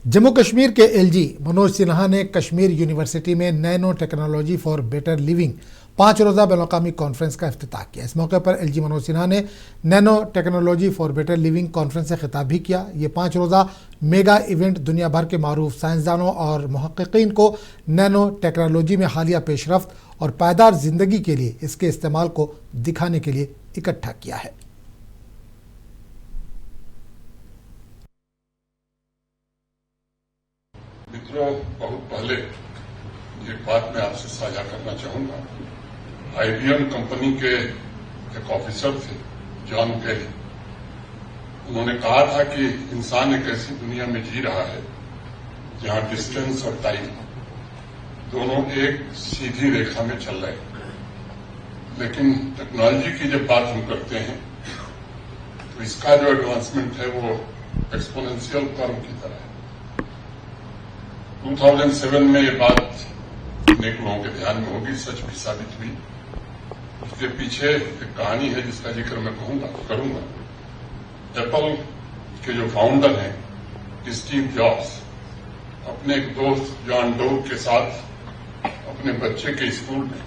जम्मू कश्मीर के एलजी मनोज सिन्हा ने कश्मीर यूनिवर्सिटी में nano technology for better living 5 रोज़ा बैनुल-अक़वामी कॉन्फ्रेंस का इफ्तिताह किया। इस मौके पर एलजी मनोज सिन्हा ने nano technology for better living conference से खिताब भी किया। ये 5 रोज़ा मेगा इवेंट दुनिया भर के मारूफ साइंसदानों और मुहक्किकीन को नैनो टेक्नोलॉजी में हालिया पेशरफ्त और पायदार ज़िंदगी के लिए इसके इस्तेमाल को दिखाने के लिए इकट्ठा किया है। मित्रों, बहुत पहले एक बात मैं आपसे साझा करना चाहूंगा। आईबीएम कंपनी के एक ऑफिसर थे, जॉन केली। उन्होंने कहा था कि इंसान एक ऐसी दुनिया में जी रहा है जहां डिस्टेंस और टाइम दोनों एक सीधी रेखा में चल रहे हैं, लेकिन टेक्नोलॉजी की जब बात हम करते हैं तो इसका जो एडवांसमेंट है वो एक्सपोनेंशियल कर्व की तरह है। 2007 में ये बात अनेक लोगों के ध्यान में होगी, सच भी साबित हुई। उसके पीछे एक कहानी है जिसका जिक्र मैं करूंगा। एप्पल के जो फाउंडर हैं स्टीव जॉब्स अपने एक दोस्त जॉन डो के साथ अपने बच्चे के स्कूल में